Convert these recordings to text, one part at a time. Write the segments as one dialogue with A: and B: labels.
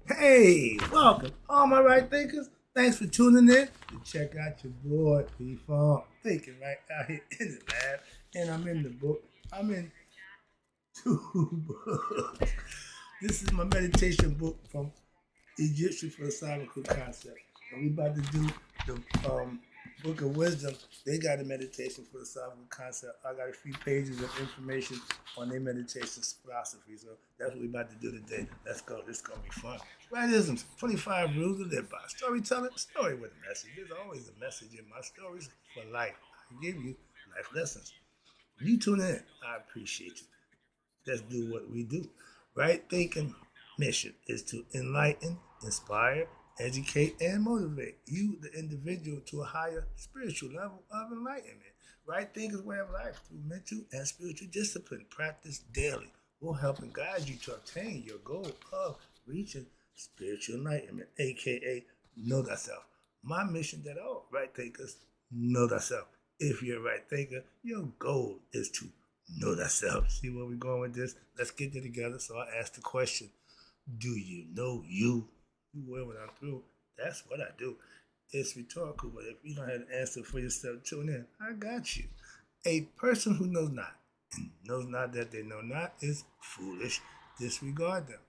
A: Hey, welcome, all my right thinkers. Thanks for tuning in to check out your boy P-Funk thinking right out here in the lab, and I'm in the book. I'm in two books. This is my meditation book from Egyptian philosophical concept. And we about to do the Book of Wisdom. They got a meditation philosophical concept. I got a few pages of information on their meditation philosophy. So that's what we about to do today. Let's go. This is gonna be fun. Rightisms, 25 rules to live by. Storytelling, story with a message. There's always a message in my stories for life. I give you life lessons. You tune in. I appreciate you. Let's do what we do. Right thinking mission is to enlighten, inspire, educate, and motivate you, the individual, to a higher spiritual level of enlightenment. Right thinking way of life through mental and spiritual discipline practiced daily will help and guide you to obtain your goal of reaching spiritual enlightenment, aka know thyself. My mission that all right thinkers know thyself. If you're a right thinker, your goal is to know thyself. See where we're going with this? Let's get it together. So I asked the question, do you know you? Well, when I'm through, that's what I do. It's rhetorical, but if you don't have an answer for yourself, tune in. I got you. A person who knows not and knows not that they know not is foolish. Disregard them.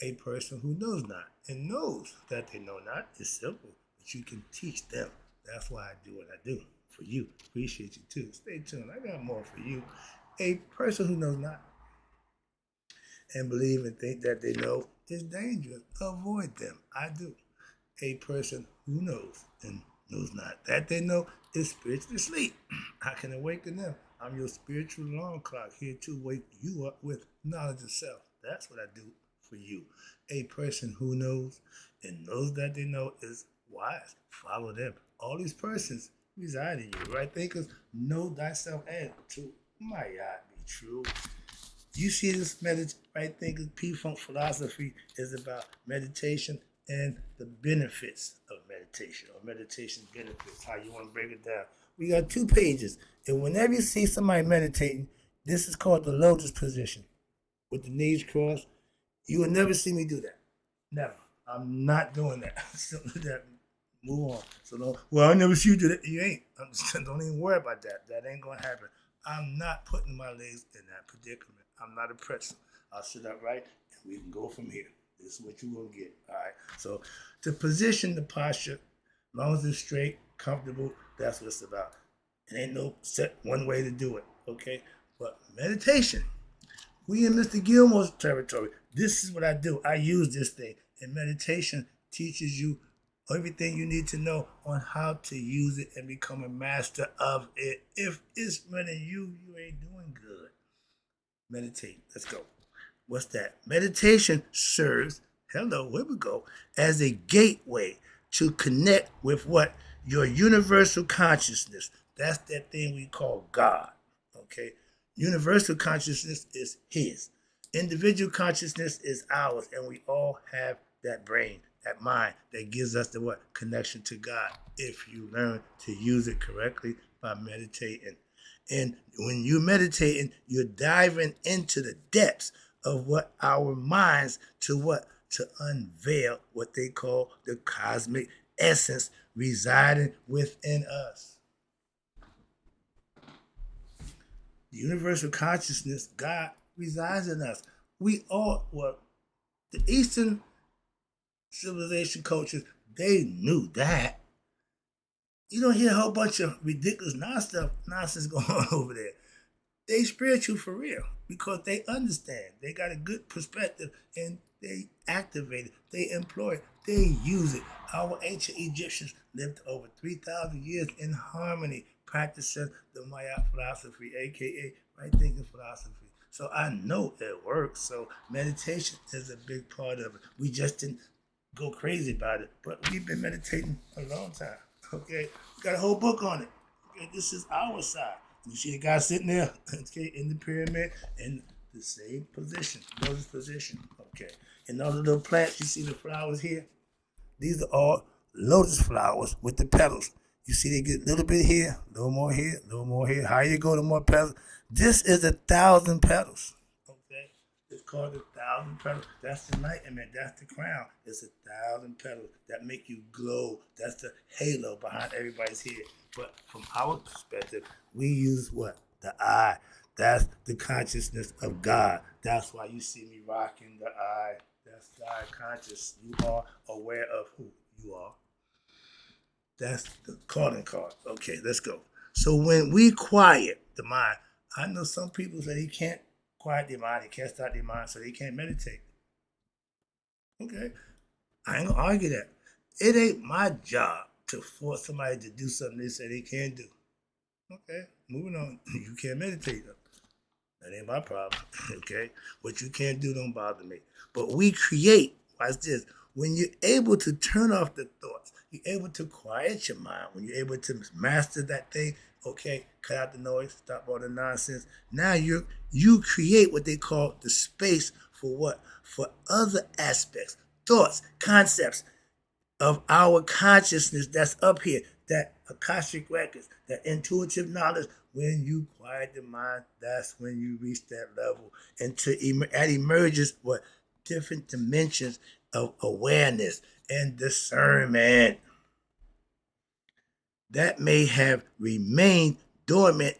A: A person who knows not and knows that they know not is simple, but you can teach them. That's why I do what I do for you. Appreciate you too. Stay tuned. I got more for you. A person who knows not and believe and think that they know is dangerous. Avoid them. I do. A person who knows and knows not that they know is spiritually asleep. I can awaken them. I'm your spiritual alarm clock here to wake you up with knowledge of self. That's what I do for you. A person who knows and knows that they know is wise. Follow them. All these persons reside in you, right? Thinkers know thyself and to might not be true. You see this right thinking P-Funk philosophy is about meditation and the benefits of meditation or meditation benefits, how you want to break it down. We got 2 pages, and whenever you see somebody meditating, this is called the lotus position with the knees crossed. You will never see me do that. Never. I'm not doing that. So that move on. So no, well, I never see you do that. You ain't. Don't even worry about that. That ain't gonna happen. I'm not putting my legs in that predicament. I'm not a pretzel. I'll sit upright and we can go from here. This is what you're gonna get. All right. So to position the posture, as long as it's straight, comfortable, that's what it's about. It ain't no set one way to do it. Okay. But meditation, we in Mr. Gilmore's territory. This is what I do. I use this thing. And meditation teaches you everything you need to know on how to use it and become a master of it. If it's running you, you ain't doing good. Meditate. Let's go. What's that? Meditation serves, hello, here we go, as a gateway to connect with what? Your universal consciousness. That's that thing we call God. Okay? Universal consciousness is His. Individual consciousness is ours, and we all have that brain, that mind that gives us the what? Connection to God if you learn to use it correctly by meditating. And when you're meditating, you're diving into the depths of what our minds to what? To unveil what they call the cosmic essence residing within us. The universal consciousness, God, resides in us. We all, well, the Eastern civilization cultures, they knew that. You don't hear a whole bunch of ridiculous nonsense going on over there. They spiritual for real because they understand. They got a good perspective and they activate it. They employ it. They use it. Our ancient Egyptians lived over 3,000 years in harmony, practicing the Maya philosophy, aka right thinking philosophy. So I know it works. So meditation is a big part of it. We just didn't go crazy about it, but we've been meditating a long time. Okay, we got a whole book on it. Okay, this is our side. You see the guy sitting there, okay, in the pyramid in the same position, lotus position. Okay, and all the little plants, you see the flowers here. These are all lotus flowers with the petals. You see they get a little bit here, a little more here, a little more here. Higher you go, the more petals. This is 1,000 petals. Okay, It's called 1,000 petals. That's the enlightenment. That's the crown. It's 1,000 petals that make you glow. That's the halo behind everybody's head. But from our perspective, we use what? The eye. That's the consciousness of God. That's why you see me rocking the eye. That's God conscious. You are aware of who you are. That's the calling card. Okay, let's go. So when we quiet the mind, I know some people say they can't quiet their mind, they can't stop their mind, so they can't meditate. Okay, I ain't gonna argue that. It ain't my job to force somebody to do something they say they can't do. Okay, moving on. You can't meditate. That ain't my problem. Okay, what you can't do don't bother me. But we create. Watch this. When you're able to turn off the thoughts, you're able to quiet your mind. When you're able to master that thing, okay, cut out the noise, stop all the nonsense. Now you create what they call the space for what? For other aspects, thoughts, concepts of our consciousness that's up here, that Akashic records, that intuitive knowledge. When you quiet the mind, that's when you reach that level. And that emerges what? Different dimensions of awareness and discernment that may have remained dormant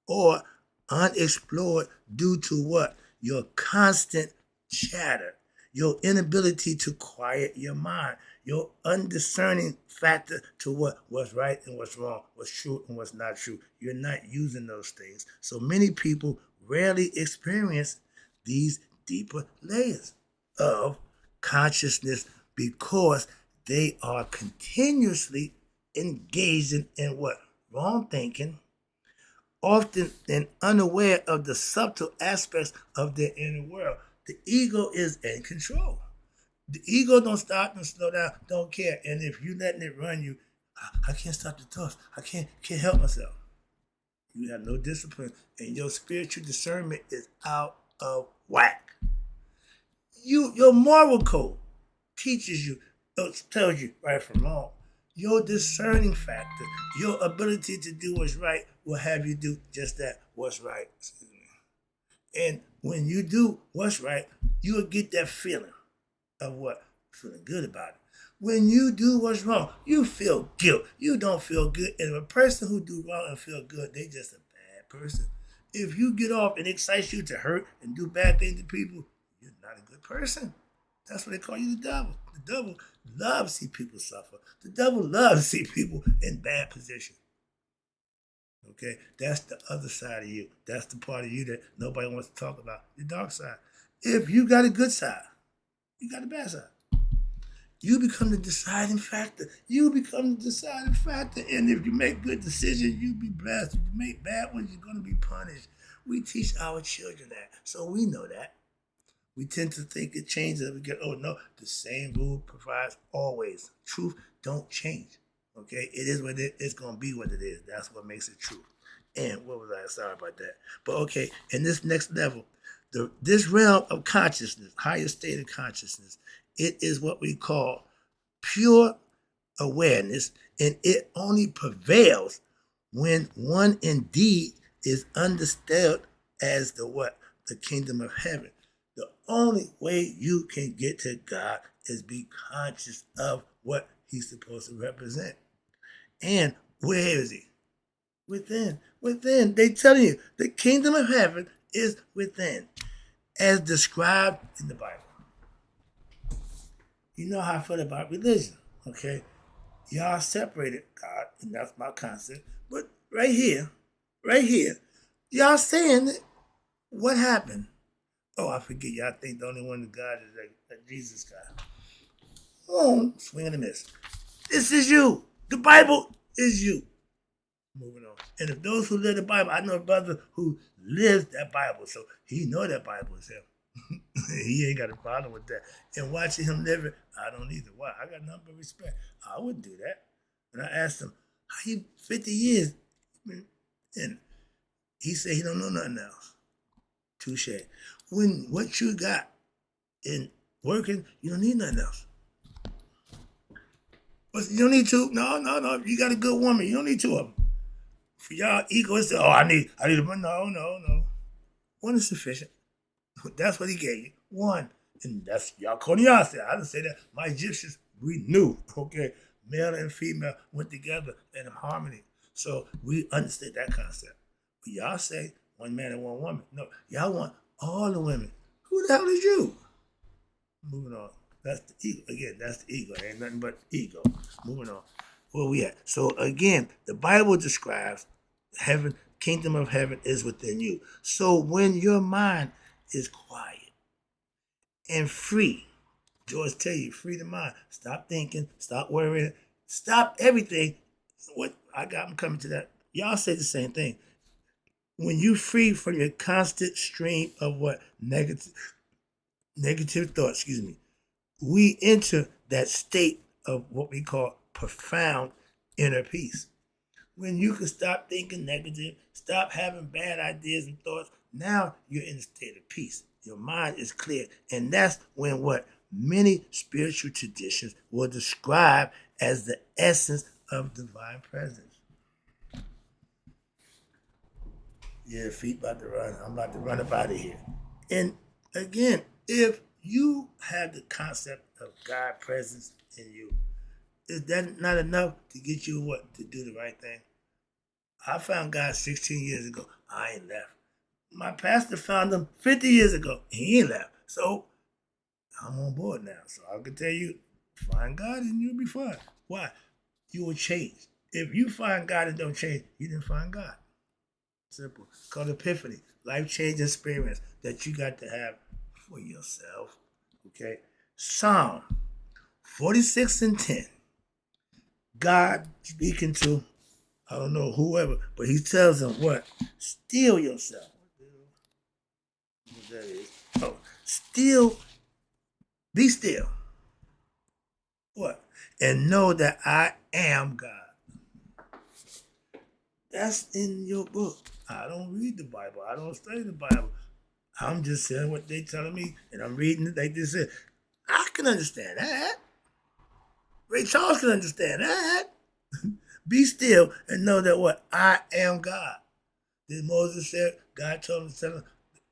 A: or unexplored due to what? Your constant chatter, your inability to quiet your mind, your undiscerning factor to what's right and what's wrong, what's true and what's not true. You're not using those things. So many people rarely experience these deeper layers of consciousness because they are continuously engaged in what? Wrong thinking, often and unaware of the subtle aspects of their inner world. The ego is in control. The ego don't stop, don't slow down, don't care. And if you letting it run you, I can't stop the thoughts. I can't help myself. You have no discipline, and your spiritual discernment is out of whack. Your moral code teaches you, tells you right from wrong. Your discerning factor, your ability to do what's right will have you do just that, what's right. And when you do what's right, you'll get that feeling of what? Feeling good about it. When you do what's wrong, you feel guilt. You don't feel good. And a person who do wrong and feel good, they just a bad person. If you get off and excites you to hurt and do bad things to people, you're not a good person. That's what they call you, the devil. The devil loves to see people suffer. The devil loves to see people in bad position. Okay, that's the other side of you. That's the part of you that nobody wants to talk about, the dark side. If you got a good side, you got a bad side. You become the deciding factor. You become the deciding factor. And if you make good decisions, you'll be blessed. If you make bad ones, you're going to be punished. We teach our children that. So we know that. We tend to think it changes. We get, oh no, the same rule provides always. Truth don't change. Okay? It is what it is. It's going to be what it is. That's what makes it true. And what was I? Sorry about that. But okay, in this next level, this realm of consciousness, higher state of consciousness, it is what we call pure awareness, and it only prevails when one indeed is understood as the what? The kingdom of heaven. The only way you can get to God is be conscious of what he's supposed to represent. And where is he? Within. Within. They tell you the kingdom of heaven is within, as described in the Bible. You know how I feel about religion, okay? Y'all separated God, and that's my concept. But right here, y'all saying that what happened? Oh, I forget. Y'all think the only one that God is that Jesus God. Oh, swing and a miss. This is you. The Bible is you. Moving on. And if those who live the Bible, I know a brother who lives that Bible, so he know that Bible is him. He ain't got a problem with that. And watching him live it, I don't either. Why? I got nothing but respect. I wouldn't do that. And I asked him, how you 50 years? And he said he don't know nothing else. Touche. When what you got in working, you don't need nothing else. But you don't need two. No. You got a good woman. You don't need two of them. For y'all egoists, I need a no. One is sufficient. That's what he gave you. One. And that's Yaconia said. I didn't say that. My Egyptians, we knew, okay, male and female went together in harmony. So we understood that concept. But y'all say one man and one woman. No, y'all want all the women. Who the hell is you? Moving on. That's the ego. Again, that's the ego. Ain't nothing but ego. Moving on. Where we at? So again, the Bible describes heaven, kingdom of heaven is within you. So when your mind is quiet and free, George tell you, free the mind. Stop thinking, stop worrying, stop everything. What I got, I'm coming to that. Y'all say the same thing. When you free from your constant stream of what? Negative thoughts, excuse me. We enter that state of what we call profound inner peace. When you can stop thinking negative, stop having bad ideas and thoughts, now you're in a state of peace. Your mind is clear. And that's when what many spiritual traditions will describe as the essence of divine presence. Yeah, feet about to run. I'm about to run up out of here. And again, if you have the concept of God presence in you, is that not enough to get you what? To do the right thing? I found God 16 years ago. I ain't left. My pastor found him 50 years ago. He ain't left. So I'm on board now. So I can tell you, find God and you'll be fine. Why? You will change. If you find God and don't change, you didn't find God. Simple. It's called epiphany. Life-changing experience that you got to have for yourself. Okay? Psalm 46 and 10. God speaking to, I don't know, whoever, but he tells them what? Steal yourself. What that is? Oh, still, be still. What? And know that I am God. That's in your book. I don't read the Bible. I don't study the Bible. I'm just saying what they telling me, and I'm reading it like they said. I can understand that. Ray Charles can understand that. Be still and know that what? I am God. Did Moses say, God told him to tell him,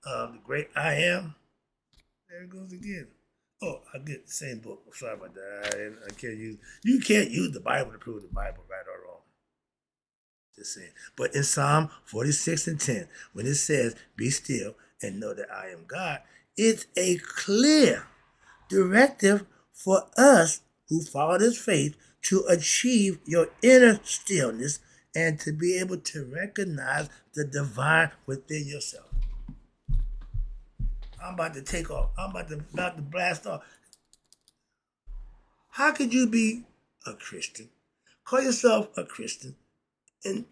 A: the great I am? There it goes again. Oh, I get the same book. I'm sorry about that. I can't use, you can't use the Bible to prove the Bible right or wrong. Just saying. But in Psalm 46 and 10, when it says, be still and know that I am God, it's a clear directive for us who follow this faith to achieve your inner stillness and to be able to recognize the divine within yourself. I'm about to take off. I'm about to blast off. How could you be a Christian? Call yourself a Christian and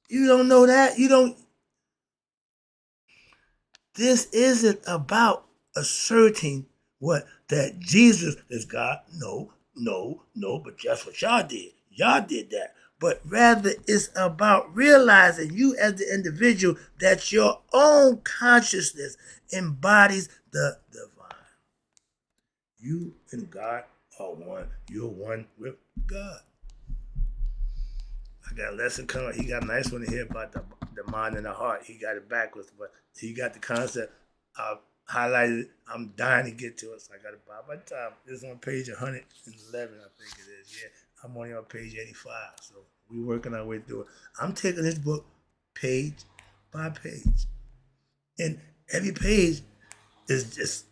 A: you don't know that? You don't. This isn't about asserting what? That Jesus is God. No, but that's what y'all did. Y'all did that. But rather, it's about realizing you as the individual that your own consciousness embodies the divine. You and God are one. You're one with God. I got a lesson coming. He got a nice one here about the mind and the heart. He got it backwards, but he got the concept highlighted. I'm dying to get to it, so I got to buy my time. It's on page 111, I think it is. Yeah, I'm only on page 85, so we're working our way through it. I'm taking this book page by page, and every page is just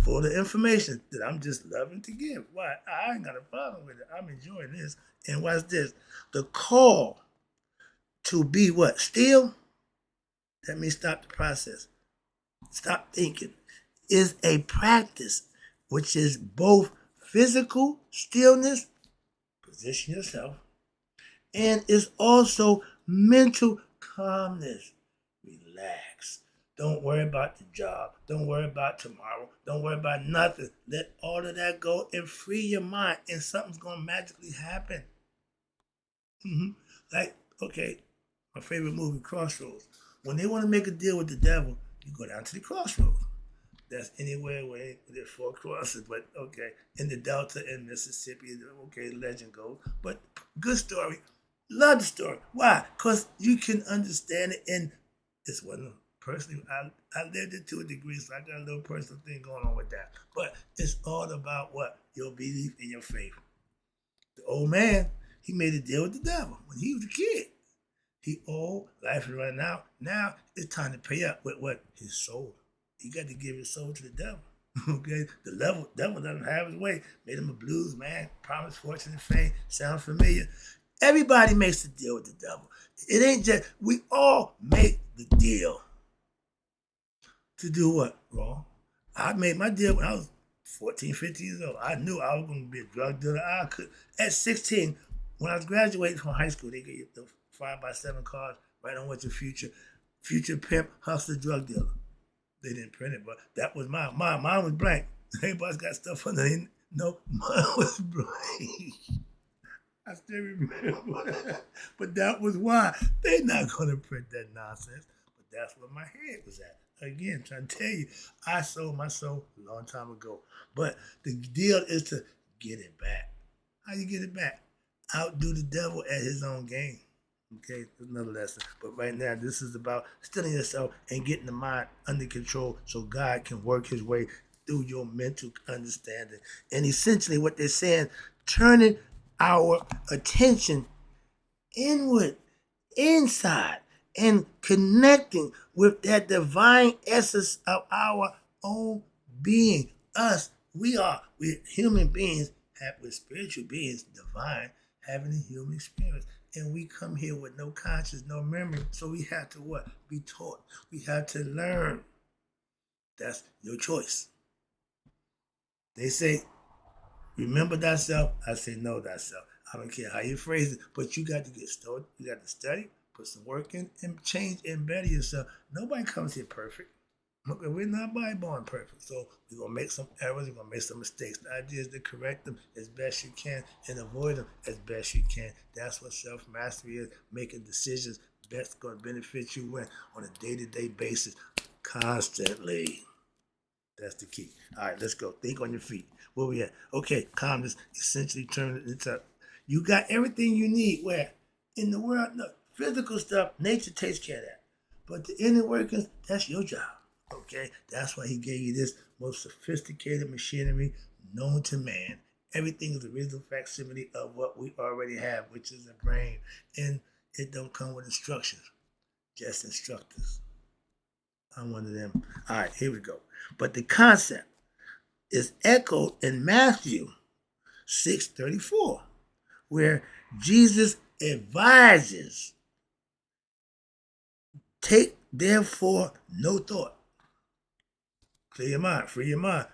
A: full of information that I'm just loving to give. Why? I ain't got a problem with it. I'm enjoying this. And what's this? The call to be what? Still? That means stop the process. Stop thinking. Is a practice which is both physical stillness, position yourself, and is also mental calmness. Relax. Don't worry about the job. Don't worry about tomorrow. Don't worry about nothing. Let all of that go and free your mind, and something's going to magically happen. Like, okay, my favorite movie, Crossroads. When they want to make a deal with the devil, you go down to the crossroads. That's anywhere where there's 4 crosses, but okay, in the Delta in Mississippi, okay, legend goes. But good story. Love the story. Why? Because you can understand it, and it's one of them. Personally, I lived it to a degree, so I got a little personal thing going on with that. But it's all about what? Your belief in your faith. The old man, he made a deal with the devil when he was a kid. He old, life is running out. Now it's time to pay up with what? His soul. He got to give his soul to the devil. Okay, the devil doesn't have his way. Made him a blues man, promised fortune and fame. Sounds familiar? Everybody makes a deal with the devil. It ain't just, we all make the deal. To do what? Wrong. I made my deal when I was 14, 15 years old. I knew I was going to be a drug dealer. At 16, when I was graduating from high school, they gave you the 5x7 cards right on what your future pimp, hustler, drug dealer. They didn't print it, but that was mine. Mine was blank. Everybody's got stuff underneath. No, mine was blank. I still remember. But that was why. They're not going to print that nonsense. But that's where my head was at. Again, trying to tell you, I sold my soul a long time ago. But the deal is to get it back. How you get it back? Outdo the devil at his own game. Okay, that's another lesson. But right now, this is about stealing yourself and getting the mind under control so God can work his way through your mental understanding. And essentially what they're saying, turning our attention inward, inside, and connecting with that divine essence of our own being. Us, we're human beings, we're spiritual beings, divine, having a human experience. And we come here with no conscience, no memory. So we have to what? Be taught. We have to learn. That's your choice. They say, remember thyself. I say, know thyself. I don't care how you phrase it, but you got to get started. You got to study, put some work in, and change and better yourself. Nobody comes here perfect. Okay, we're not born perfect. So we're going to make some errors. We're going to make some mistakes. The idea is to correct them as best you can and avoid them as best you can. That's what self-mastery is, making decisions that's going to benefit you when on a day-to-day basis, constantly. That's the key. All right, let's go. Think on your feet. Where we at? Okay, calmness essentially turn it up. You got everything you need. Where? In the world, no. Physical stuff, nature takes care of that. But the inner workings, that's your job. Okay? That's why he gave you this most sophisticated machinery known to man. Everything is the original facsimile of what we already have, which is a brain. And it don't come with instructions, just instructors. I'm one of them. All right, here we go. But the concept is echoed in Matthew 6:34, where Jesus advises, take therefore no thought. Clear your mind, free your mind.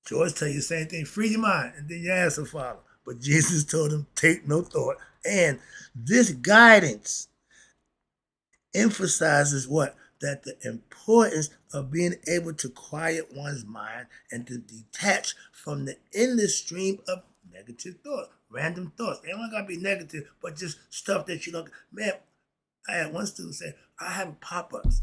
A: George tell you the same thing, free your mind, and then your ass will follow. But Jesus told him, take no thought. And this guidance emphasizes what? That the importance of being able to quiet one's mind and to detach from the endless stream of negative thoughts, random thoughts. They don't gotta be negative, but just stuff that you don't. Man, I had one student say, I have pop-ups.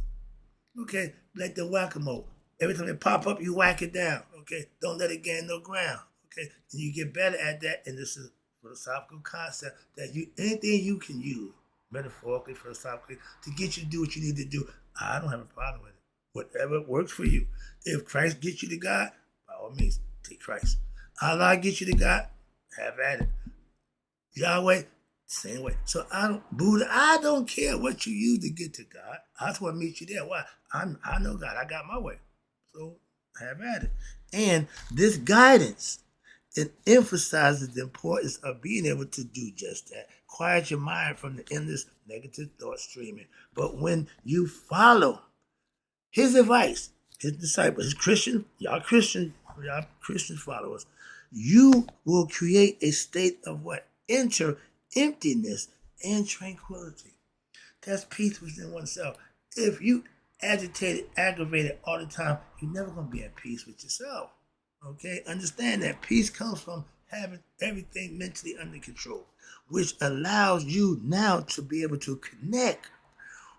A: Okay, like the whack-a-mole. Every time they pop up, you whack it down. Okay, don't let it gain no ground. Okay, and you get better at that. And this is a philosophical concept that anything you can use, metaphorically, philosophically, to get you to do what you need to do. I don't have a problem with it. Whatever works for you. If Christ gets you to God, by all means, take Christ. Allah gets you to God, have at it. Yahweh, same way. So Buddha, I don't care what you use to get to God. I just want to meet you there. Why? I know God. I got my way. So have at it. And this guidance, it emphasizes the importance of being able to do just that. Quiet your mind from the endless negative thought streaming. But when you follow his advice, his disciples, his y'all Christian followers, you will create a state of what? Emptiness and tranquility. That's peace within oneself. If you agitated, aggravated all the time, you're never going to be at peace with yourself. Okay? Understand that peace comes from having everything mentally under control, which allows you now to be able to connect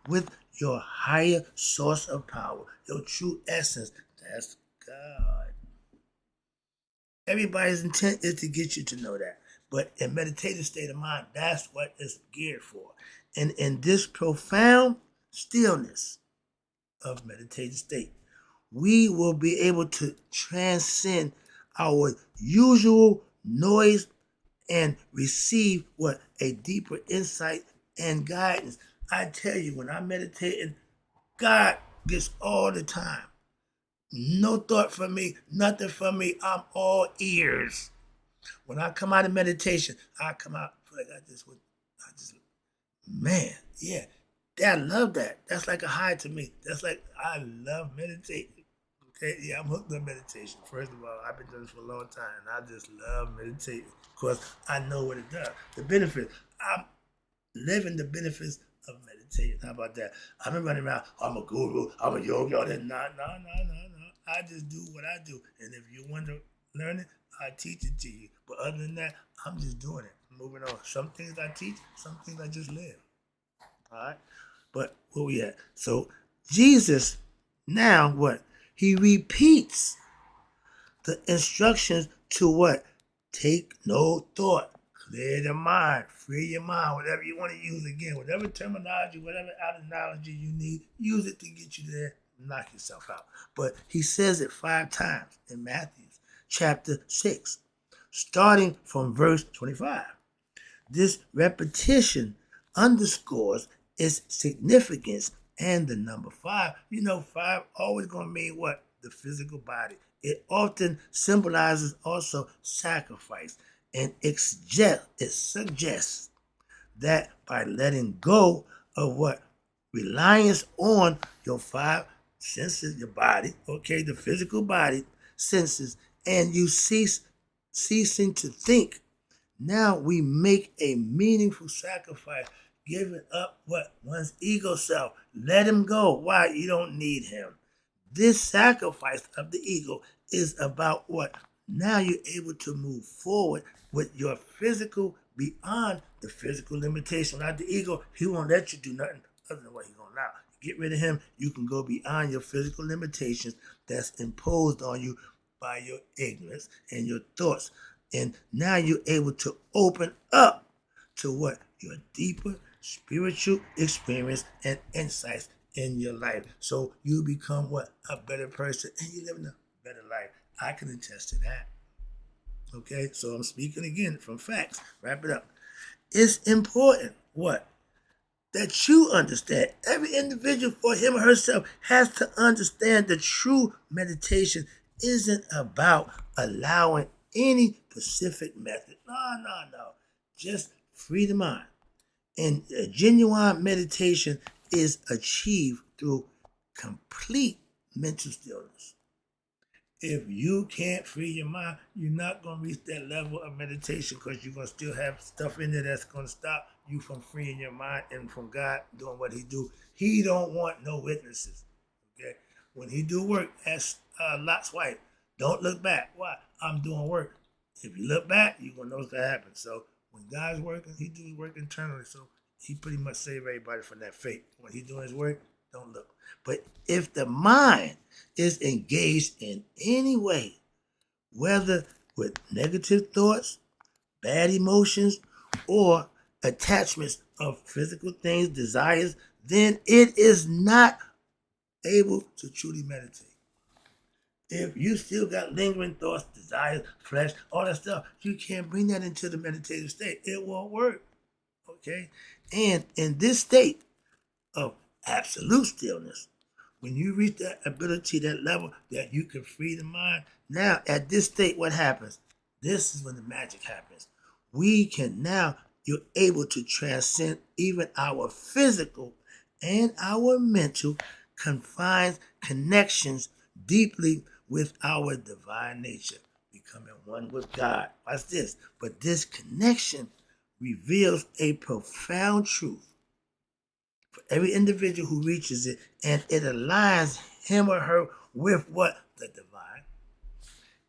A: with your higher source of power, your true essence. That's God. Everybody's intent is to get you to know that. But in meditative state of mind, that's what it's geared for. And in this profound stillness, of meditative state. We will be able to transcend our usual noise and receive what a deeper insight and guidance. I tell you, when I'm meditating, God gets all the time. No thought from me, nothing from me. I'm all ears. When I come out of meditation, I come out feel like I just, man, yeah. I love that. That's like a high to me. That's like, I love meditating. Okay, yeah, I'm hooked on meditation. First of all, I've been doing this for a long time, and I just love meditating because I know what it does. The benefits. I'm living the benefits of meditating. How about that? I've been running around, I'm a guru, I'm a yogi, all that. No. I just do what I do. And if you want to learn it, I teach it to you. But other than that, I'm just doing it. I'm moving on. Some things I teach, some things I just live. All right? But where we at? So Jesus, now what? He repeats the instructions to what? Take no thought. Clear the mind. Free your mind. Whatever you want to use again. Whatever terminology, whatever analogy you need, use it to get you there. Knock yourself out. But he says it 5 times in Matthew chapter 6, starting from verse 25. This repetition underscores its significance and the number 5. You know, 5 always going to mean what? The physical body. It often symbolizes also sacrifice, and it suggests that by letting go of what? Reliance on your 5 senses, your body, okay, the physical body, senses, and you ceasing to think. Now we make a meaningful sacrifice, giving up what? One's ego self. Let him go. Why? You don't need him. This sacrifice of the ego is about what? Now you're able to move forward with your physical beyond the physical limitation. Without the ego, he won't let you do nothing other than what he's going to allow. Get rid of him, you can go beyond your physical limitations that's imposed on you by your ignorance and your thoughts. And now you're able to open up to what? Your deeper spiritual experience and insights in your life. So you become what? A better person, and you live in a better life. I can attest to that. Okay, so I'm speaking again from facts. Wrap it up. It's important, what? That you understand. Every individual for him or herself has to understand the true meditation isn't about allowing any specific method. No. Just free the mind. And genuine meditation is achieved through complete mental stillness. If you can't free your mind, you're not going to reach that level of meditation because you're going to still have stuff in there that's going to stop you from freeing your mind and from God doing what he do. He don't want no witnesses. Okay? When he do work, ask Lot's wife, don't look back. Why? I'm doing work. If you look back, you're going to know what's going to happen. So when God's working, he do his work internally. So he pretty much save everybody from that fate. When he doing his work, don't look. But if the mind is engaged in any way, whether with negative thoughts, bad emotions, or attachments of physical things, desires, then it is not able to truly meditate. If you still got lingering thoughts, desires, flesh, all that stuff, you can't bring that into the meditative state. It won't work. Okay? And in this state of absolute stillness, when you reach that ability, that level that you can free the mind, now at this state, what happens? This is when the magic happens. We can now, you're able to transcend even our physical and our mental confines, connections deeply with our divine nature, becoming one with God. Watch this. But this connection reveals a profound truth for every individual who reaches it, and it aligns him or her with what? The divine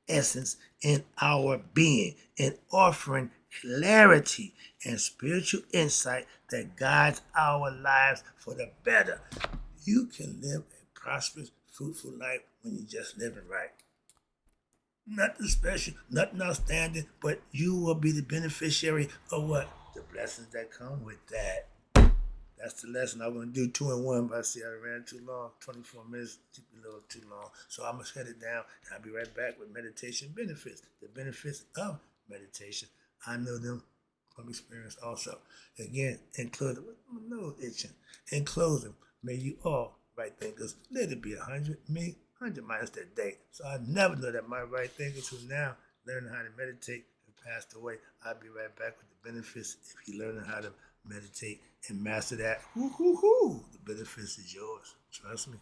A: essence in our being, and offering clarity and spiritual insight that guides our lives for the better. You can live a prosperous, fruitful life when you're just living right. Nothing special, nothing outstanding, but you will be the beneficiary of what? The blessings that come with that. That's the lesson. I'm going to do 2 in 1, but I see I ran too long. 24 minutes, a little too long. So I'm going to shut it down, and I'll be right back with meditation benefits. The benefits of meditation. I know them from experience also. Again, in closing, my nose itching. In closing, may you all, right thinkers, let it be 100, me, 100 minus that day. So I never know that my right thinkers who now learning how to meditate have passed away. I'll be right back with the benefits if you learn how to meditate and master that. The benefits is yours. Trust me.